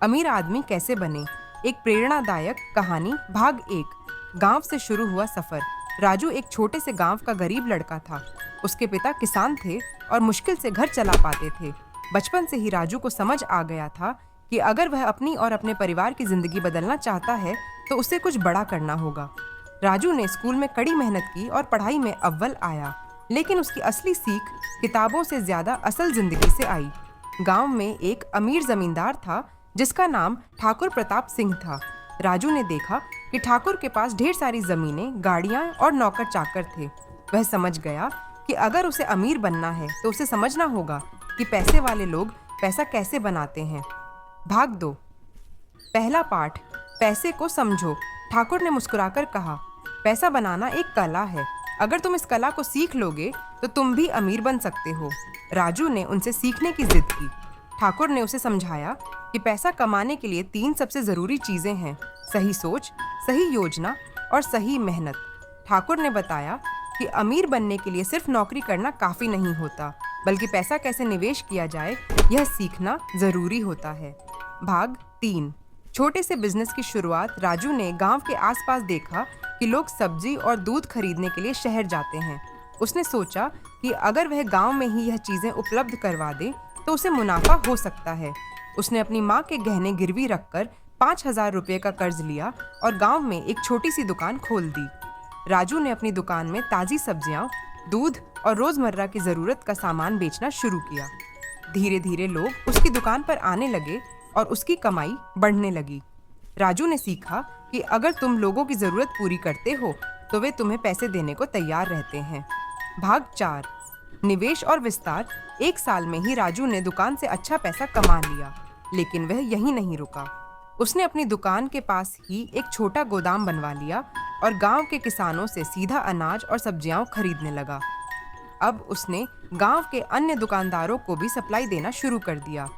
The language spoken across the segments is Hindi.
अमीर आदमी कैसे बने, एक प्रेरणादायक कहानी भाग 1। गांव से शुरू हुआ सफर। राजू एक छोटे से गांव का गरीब लड़का था। उसके पिता किसान थे और मुश्किल से घर चला पाते थे। बचपन से ही राजू को समझ आ गया था कि अगर वह अपनी और अपने परिवार की जिंदगी बदलना चाहता है तो उसे कुछ बड़ा करना होगा। राजू ने स्कूल में कड़ी मेहनत की और पढ़ाई में अव्वल आया, लेकिन उसकी असली सीख किताबों से ज्यादा असल जिंदगी से आई। गांव में एक अमीर जमींदार था जिसका नाम ठाकुर प्रताप सिंह था। राजू ने देखा कि ठाकुर के पास ढेर सारी जमीनें, गाड़ियां और नौकर चाकर थे। वह समझ गया कि अगर उसे अमीर बनना है तो उसे समझना होगा कि पैसे वाले लोग पैसा कैसे बनाते हैं। भाग 2। पहला पाठ, पैसे को समझो। ठाकुर ने मुस्कुराकर कहा, पैसा बनाना एक कला है। अगर तुम इस कला को सीख लोगे तो तुम भी अमीर बन सकते हो। राजू ने उनसे सीखने की जिद की। ठाकुर ने उसे समझाया कि पैसा कमाने के लिए 3 सबसे जरूरी चीजें हैं: सही सोच, सही योजना और सही मेहनत। ठाकुर ने बताया कि अमीर बनने के लिए सिर्फ नौकरी करना काफी नहीं होता, बल्कि पैसा कैसे निवेश किया जाए यह सीखना जरूरी होता है। भाग 3। छोटे से बिजनेस की शुरुआत। राजू ने गांव के आसपास देखा कि लोग सब्जी और दूध खरीदने के लिए शहर जाते हैं। उसने सोचा कि अगर वह गांव में ही यह चीजें उपलब्ध करवा दे तो उसे मुनाफा हो सकता है। उसने अपनी माँ के गहने गिरवी रखकर 5,000 रुपये का कर्ज लिया और गांव में एक छोटी सी दुकान खोल दी। राजू ने अपनी दुकान में ताजी सब्जियां, दूध और रोजमर्रा की जरूरत का सामान बेचना शुरू किया। धीरे धीरे लोग उसकी दुकान पर आने लगे और उसकी कमाई बढ़ने लगी। राजू ने सीखा कि अगर तुम लोगों की जरूरत पूरी करते हो तो वे तुम्हें पैसे देने को तैयार रहते हैं। भाग 4। निवेश और विस्तार। 1 साल में ही राजू ने दुकान से अच्छा पैसा कमा लिया, लेकिन वह यहीं नहीं रुका। उसने अपनी दुकान के पास ही एक छोटा गोदाम बनवा लिया और गांव के किसानों से सीधा अनाज और सब्जियां खरीदने लगा। अब उसने गांव के अन्य दुकानदारों को भी सप्लाई देना शुरू कर दिया।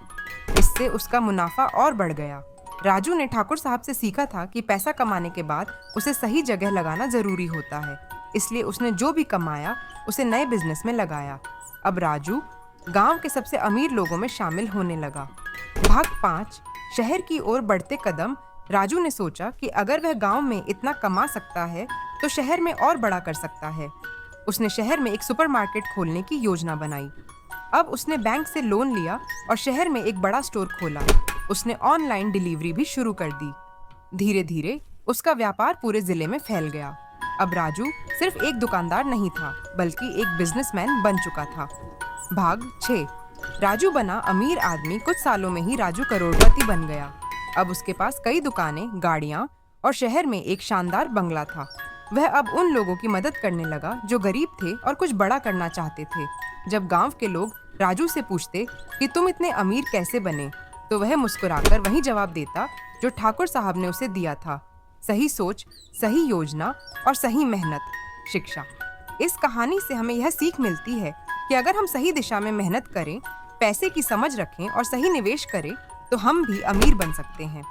इससे उसका मुनाफा और बढ़ गया। राजू ने ठाकुर साहब से सीखा था कि पैसा कमाने के बाद उसे सही जगह लगाना जरूरी होता है, इसलिए उसने जो भी कमाया उसे नए बिजनेस में लगाया। अब राजू गांव के सबसे अमीर लोगों में शामिल होने लगा। भाग 5। शहर की ओर बढ़ते कदम। राजू ने सोचा कि अगर वह गांव में इतना कमा सकता है तो शहर में और बड़ा कर सकता है। उसने शहर में एक सुपरमार्केट खोलने की योजना बनाई। अब उसने बैंक से लोन लिया और शहर में एक बड़ा स्टोर खोला। उसने ऑनलाइन डिलीवरी भी शुरू कर दी। धीरे धीरे उसका व्यापार पूरे जिले में फैल गया। अब राजू सिर्फ एक दुकानदार नहीं था, बल्कि एक बिजनेसमैन बन चुका था। भाग 6। राजू बना अमीर आदमी। कुछ सालों में ही राजू करोड़पति बन गया। अब उसके पास कई दुकानें, गाड़ियां और शहर में एक शानदार बंगला था। वह अब उन लोगों की मदद करने लगा जो गरीब थे और कुछ बड़ा करना चाहते थे। जब गांव के लोग राजू से पूछते कि तुम इतने अमीर कैसे बने, तो वह मुस्कुराकर वही जवाब देता जो ठाकुर साहब ने उसे दिया था: सही सोच, सही योजना और सही मेहनत। शिक्षा। इस कहानी से हमें यह सीख मिलती है कि अगर हम सही दिशा में मेहनत करें, पैसे की समझ रखें और सही निवेश करें तो हम भी अमीर बन सकते हैं।